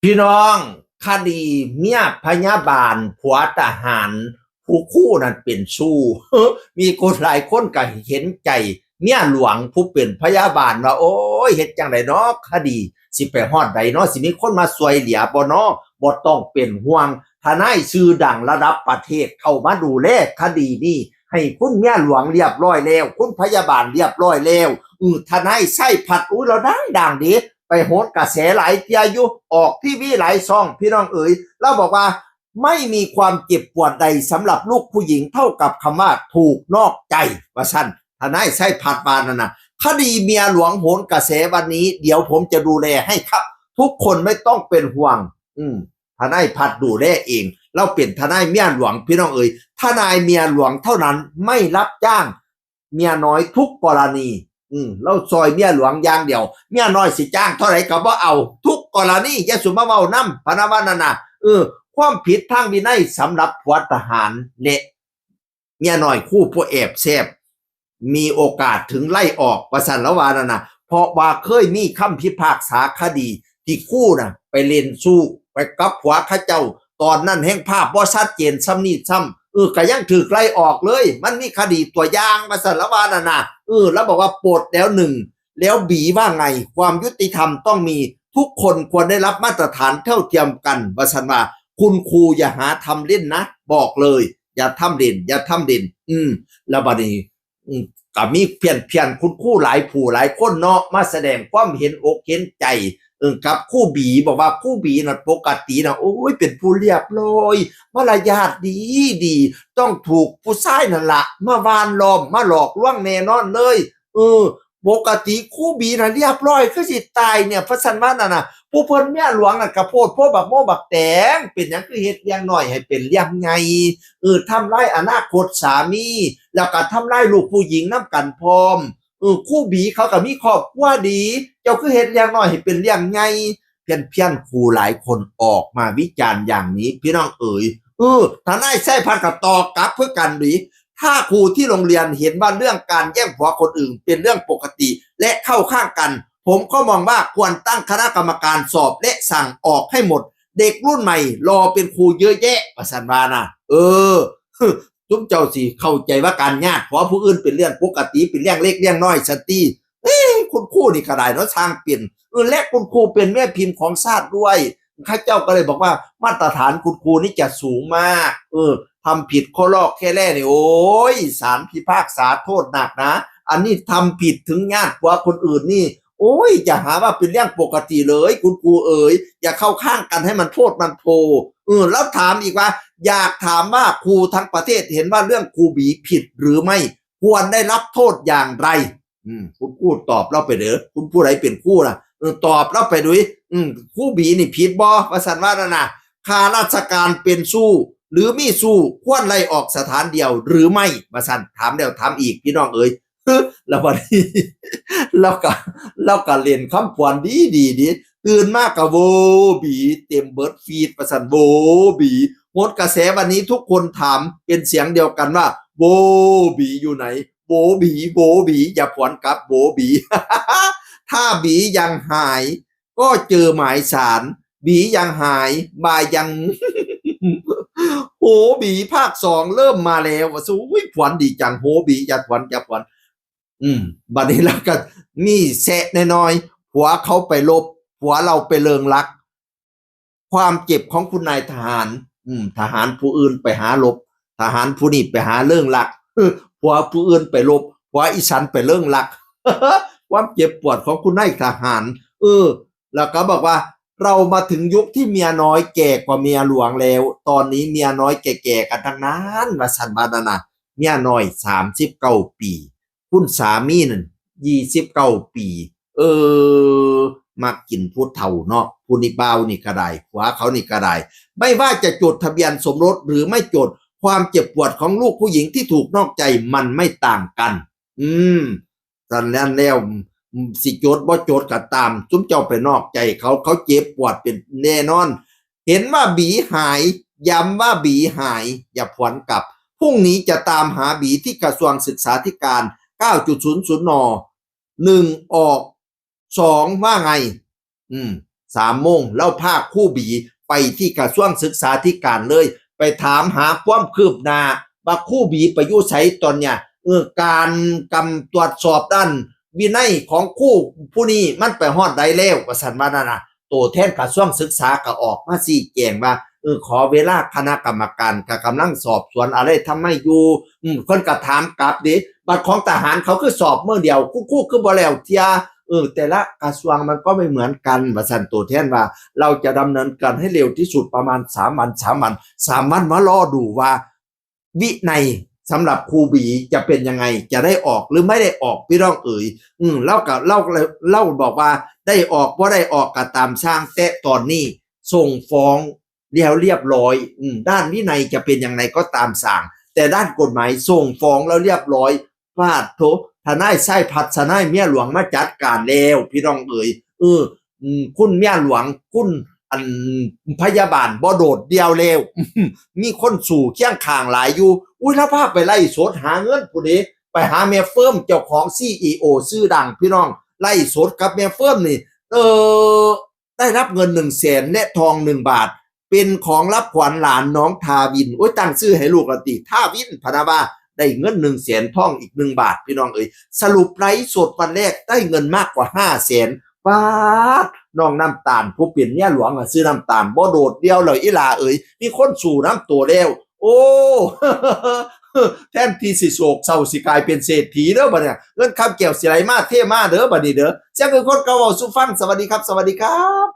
พี่น้องคดีเมียพยาบาลผัวทหารผู้คู่นั้นเป็นสู้มีคนหลายคนก็เห็นใจเมียหลวงผู้เป็นพยาบาลว่าโอ้ยเฮ็ดจังไดเนาะคดีสิไปฮอดใดเนาะสิมีคนมาช่วยเหลือบ่เนาะบ่ต้องเป็นห่วงทนายชื่อดังระดับประเทศเข้ามาดูแลคดีนี้ให้คุณเมียหลวงเรียบร้อยแล้วคุณพยาบาลเรียบร้อยแล้วทนายไส้ผัดเราดังดีไปโหนกระแสหลายเที่ยอยู่ออกทีวีหลายช่องพี่น้องเอ๋ยแล้วบอกว่าไม่มีความเจ็บปวดใดสำหรับลูกผู้หญิงเท่ากับคำว่าถูกนอกใจว่าซั่นทนายไส้ผัดบานนั่นน่ะคดีเมียหลวงโหนกระแสวันนี้เดี๋ยวผมจะดูแลให้ครับทุกคนไม่ต้องเป็นห่วงทนายผัดดูแลเองเราเป็นทนายเมียหลวงพี่น้องเอ๋ยทนายเมียหลวงเท่านั้นไม่รับจ้างเมียน้อยทุกกรณีเราซอยเมียหลวงอย่างเดียวเมียน้อยสิจ้างเท่าไหร่ก็บ่เอาทุกกรณีอย่าสุมาเว้านำพะนะว่านั่นน่ะความผิดทางวินัยสำหรับผัวทหารและเมียน้อยคู่ผู้แอบแซบมีโอกาสถึงไล่ออกว่าซั่นละว่านั่นน่ะเพราะว่าเคยมีคำพิพากษาคดีที่คู่น่ะไปเล่นสู้ไปกับผัวเขาเจ้าตอนนั้นแห่งภาพบ่ชัดเจนซ้ำนี้ซ้ำก็ยังถูกไล่ออกเลยมันมีคดีตัวอย่างว่าซั่นละว่านั่นน่ะแล้วบอกว่าโปรดแล้วหนึ่งแล้วบีว่าไงความยุติธรรมต้องมีทุกคนควรได้รับมาตรฐานเท่าเทียมกันว่าซั่นว่าคุณครูอย่าหาทำเล่นนะบอกเลยอย่าทำเล่นอย่าทำเล่นแล้วบัดนี้ก็มีเพียนคุณครูหลายผู้หลายคนเนาะมาแสดงความเห็นอกเห็นใจกับครูบีบอกว่าครูบีน่ะปกติน่ะโอ้ยเป็นผู้เรียบร้อยมารยาทดีต้องถูกผู้ชายนั่นละมาวานล้อมมาหลอกลวงแน่นอนเลยปกติครูบีน่ะเรียบร้อยคือสิตายเนี่ยพระสันว่านั่นน่ะผู้เพิ่นเมียหลวงน่ะกระโพดพวกบักโมบักแตงเป็นหยังคือเฮ็ดเลี้ยงน้อยให้เป็นเลี้ยงไงทำลายอนาคตสามีแล้วก็ทำลายลูกผู้หญิงนำกันพร้อมคู่บีเขาก็มีครอบครัวดีเจ้าคือเฮ็ดเลี้ยงน้อยให้เป็นเลี้ยงไงเพียนครูหลายคนออกมาวิจารณ์อย่างนี้พี่น้องเอ๋ยทนายไส้พันกับตอกกลับเพื่อกันหรือถ้าครูที่โรงเรียนเห็นว่าเรื่องการแย่งผัวคนอื่นเป็นเรื่องปกติและเข้าข้างกันผมก็มองว่าควรตั้งคณะกรรมการสอบและสั่งออกให้หมดเด็กรุ่นใหม่รอเป็นครูเยอะแยะประสันวานะทุกเจ้าสิเข้าใจว่าการญาติผัวผู้อื่นเป็นเรื่องปกติเป็นเรื่องเล็กเรื่องน้อยสติคุณครูนี่ก็ได้เนาะทางเปลี่ยนและคุณครูเป็นแม่พิมพ์ของชาติด้วยข้าเจ้าก็เลยบอกว่ามาตรฐานคุณครูนี่จะสูงมากทำผิดข้อลอกแค่แรกนี่โอ้ยศาลพิพากษาโทษหนักนะอันนี้ทำผิดถึงญาติผัวคนอื่นนี่โอ้ยจะหาว่าเป็นเรื่องปกติเลยคุณครูเอ๋ยอย่าเข้าข้างกันให้มันโทษมันโพแล้วถามอีกว่าอยากถามว่าครูทั้งประเทศเห็นว่าเรื่องครูบีผิดหรือไม่ควรได้รับโทษอย่างไรคุณครูตอบเราไปเด้อคุณผู้ใดเป็นครูล่ะตอบเราไปด้วยครูบีนี่ผิดบ่ว่าซั่นว่านั่นน่ะข้าราชการเป็นสู้หรือมีสู้ควรไล่ออกสถานเดียวหรือไม่ว่าซั่นถามแล้วถามอีกพี่น้องเอ๋ยแล้วบัดนี้เราก็เล่นคำพวนดีตื่นมากก็โวบีเต็มเบิดฟีดว่าซั่นโวบีหมดกระแสวันนี้ทุกคนถามเป็นเสียงเดียวกันว่าโวบีอยู่ไหนโบบีอย่าผวนกลับโบบี ถ้าบียังหายก็เจอหมายสารบียังหายมายัง โหบีภาคสองเริ่มมาแล้วว่าสู้ผวนดีจังโหบีอย่าผวนบัดนี้แล้วก็มีแซะน้อยๆผัวเขาไปลบผัวเราไปเลิงรักความเจ็บของคุณนายทหารทหารผู้อื่นไปหาลบทหารผู้นี้ไปหาเรื่องรักผัวผู้อื่นไปลบผัวอีฉันไปเรื่องรัก ความเจ็บปวดของคุณนายทหารแล้วก็บอกว่าเรามาถึงยุคที่เมียน้อยแก่กว่าเมียหลวงแล้วตอนนี้เมียน้อยแก่ๆกันทั้งนั้นว่าสันบานานะเมียน้อย39ปีคุณสามีนั่น29ปีมากินผู้เฒ่าเนาะผู้นี่บ่าวนี่ก็ได้ผัวเขานี่ก็ได้ไม่ว่าจะจดทะเบียนสมรสหรือไม่จดความเจ็บปวดของลูกผู้หญิงที่ถูกนอกใจมันไม่ต่างกันตอนนั้นแล้วสิโจทย์บ่โจทย์ก็ตามจุ้มเจ้าไปนอกใจเขาเจ็บปวดเป็นแน่นอนเห็นว่าบีหายย้ำว่าบีหายอย่าผวนกลับพรุ่งนี้จะตามหาบีที่กระทรวงศึกษาธิการ 9.00 น. 1ออก2ว่าไง 3 โมงเราพาครู่บีไปที่กระทรวงศึกษาธิการเลยไปถามหาความคืบหน้าว่าครู่บีไปอยู่ไสตอนเนี่ยการตรวจสอบด้านวินัยของครู่ผู้นี้มันไปฮอดใดแล้วว่าซั่นว่านั่นน่ะตัวแทนกระทรวงศึกษาก็ออกมาชี้แจงว่าขอเวลาคณะกรรมการก็กำลังสอบสวนอะไรทำไมอยู่เพิ่นก็ถามกลับดิบัตรของทหารเขาคือสอบมื้อเดียวคู่คือบ่แล้วเที่ยแต่ละกระทรวงมันก็ไม่เหมือนกันว่าซั่นตัวแทนว่าเราจะดำเนินการให้เร็วที่สุดประมาณ3 วันมารอดูว่าวินัยสำหรับครูบีจะเป็นยังไงจะได้ออกหรือไม่ได้ออกพี่น้องเล่าบอกว่าได้ออกบ่ได้ออกก็ตามสร้างแต่ตอนนี้ส่งฟ้องแล้วเรียบร้อยด้านวินัยจะเป็นยังไงก็ตามสั่งแต่ด้านกฎหมายส่งฟ้องแล้วเรียบร้อยฟาดโถทนายไส้ผัดทนายเมียหลวงมาจัดการแล้วพี่น้องคุณเมียหลวงคุณพยาบาลบ่โดดเดียวแล้วมีคนสู่เคียงข้างหลายอยู่แล้วพาไปไล่สดหาเงินผู้นี้ไปหาแม่เฟิร์มเจ้าของ CEO ชื่อดังพี่น้องไล่สดกับแม่เฟิร์มนี่ได้รับเงิน100,000และทอง1 บาทเป็นของรับขวัญหลานน้องทาวินตั้งชื่อให้ลูกละติทาวินพนาว่าได้เงิน100,000ทองอีก1 บาทพี่น้องสรุปไลฟ์สดวันแรกได้เงินมากกว่า500,000บาทน้องน้ำตาลผู้เปลี่ยนเนี่ยหลวงซื้อน้ำตาลบ่โดดเดียวเลยอีหลามีคนสู่น้ำตัวแล้วโอ้ แทนที่สิโศกเศร้าสิกลายเป็นเศรษฐีเด้อบัดเนี่ยเงินคำแก้วสิไหลมาเทมาเด้อบัดนี้เด้อเสียงคือคนเก่าเว้าสู่ฟังสวัสดีครับ